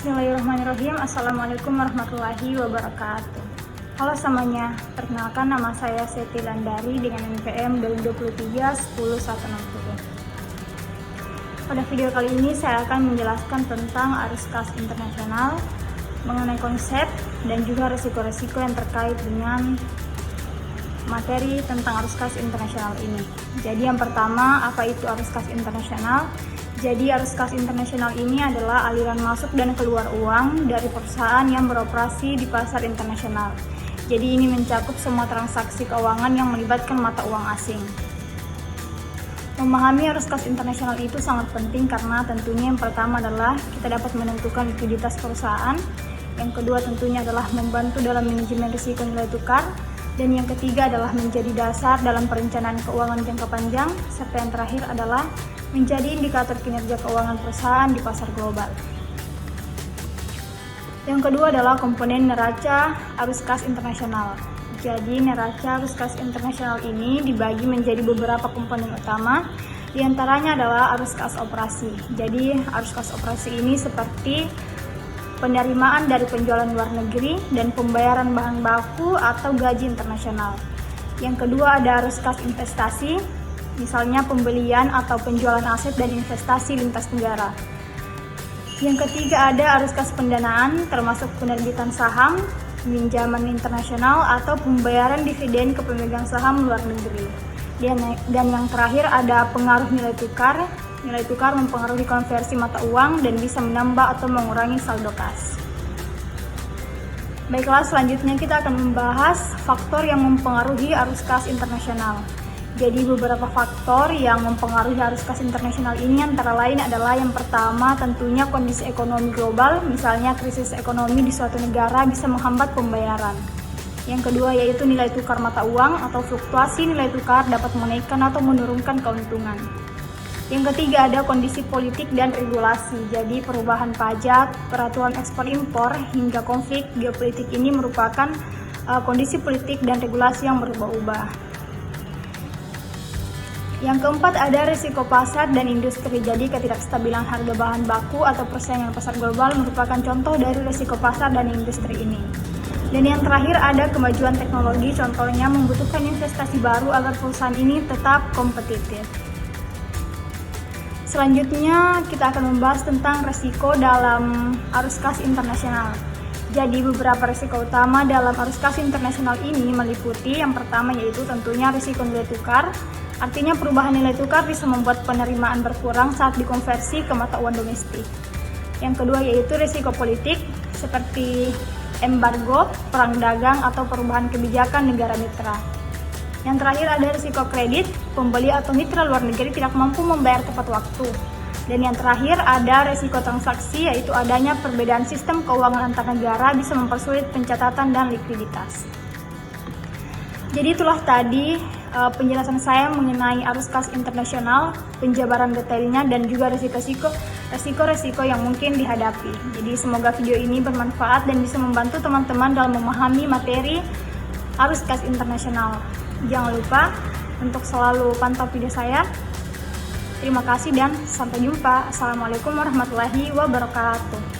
Bismillahirrahmanirrahim. Assalamualaikum warahmatullahi wabarakatuh. Halo semuanya, perkenalkan nama saya Seti Landari dengan NPM 2023-10160. Pada video kali ini saya akan menjelaskan tentang arus kas internasional, mengenai konsep dan juga resiko-resiko yang terkait dengan materi tentang arus kas internasional ini. Jadi yang pertama, apa itu arus kas internasional? Jadi arus kas internasional ini adalah aliran masuk dan keluar uang dari perusahaan yang beroperasi di pasar internasional. Jadi ini mencakup semua transaksi keuangan yang melibatkan mata uang asing. Memahami arus kas internasional itu sangat penting karena tentunya yang pertama adalah kita dapat menentukan likuiditas perusahaan, yang kedua tentunya adalah membantu dalam manajemen risiko nilai tukar, dan yang ketiga adalah menjadi dasar dalam perencanaan keuangan jangka panjang, serta yang terakhir adalah menjadi indikator kinerja keuangan perusahaan di pasar global. Yang kedua adalah komponen neraca arus kas internasional. Jadi neraca arus kas internasional ini dibagi menjadi beberapa komponen utama. Di antaranya adalah arus kas operasi. Jadi arus kas operasi ini seperti penerimaan dari penjualan luar negeri dan pembayaran bahan baku atau gaji internasional. Yang kedua ada arus kas investasi, misalnya pembelian atau penjualan aset dan investasi lintas negara. Yang ketiga ada arus kas pendanaan, termasuk penerbitan saham, pinjaman internasional atau pembayaran dividen ke pemegang saham luar negeri. Dan yang terakhir ada pengaruh nilai tukar. Nilai tukar mempengaruhi konversi mata uang dan bisa menambah atau mengurangi saldo kas. Baiklah, selanjutnya kita akan membahas faktor yang mempengaruhi arus kas internasional. Jadi beberapa faktor yang mempengaruhi arus kas internasional ini antara lain adalah yang pertama tentunya kondisi ekonomi global, misalnya krisis ekonomi di suatu negara bisa menghambat pembayaran. Yang kedua yaitu nilai tukar mata uang atau fluktuasi nilai tukar dapat menaikkan atau menurunkan keuntungan. Yang ketiga ada kondisi politik dan regulasi, jadi perubahan pajak, peraturan ekspor impor, hingga konflik geopolitik ini merupakan kondisi politik dan regulasi yang berubah-ubah. Yang keempat ada risiko pasar dan industri, jadi ketidakstabilan harga bahan baku atau persaingan pasar global merupakan contoh dari risiko pasar dan industri ini. Dan yang terakhir ada kemajuan teknologi, contohnya membutuhkan investasi baru agar perusahaan ini tetap kompetitif. Selanjutnya kita akan membahas tentang risiko dalam arus kas internasional. Jadi beberapa risiko utama dalam arus kas internasional ini meliputi yang pertama yaitu tentunya risiko nilai tukar. Artinya perubahan nilai tukar bisa membuat penerimaan berkurang saat dikonversi ke mata uang domestik. Yang kedua yaitu risiko politik seperti embargo, perang dagang atau perubahan kebijakan negara mitra. Yang terakhir ada risiko kredit, pembeli atau mitra luar negeri tidak mampu membayar tepat waktu. Dan yang terakhir ada risiko transaksi, yaitu adanya perbedaan sistem keuangan antar negara bisa mempersulit pencatatan dan likuiditas. Jadi itulah tadi penjelasan saya mengenai arus kas internasional, penjabaran detailnya dan juga resiko-resiko yang mungkin dihadapi. Jadi semoga video ini bermanfaat dan bisa membantu teman-teman dalam memahami materi arus kas internasional. Jangan lupa untuk selalu pantau video saya. Terima kasih dan sampai jumpa. Assalamualaikum warahmatullahi wabarakatuh.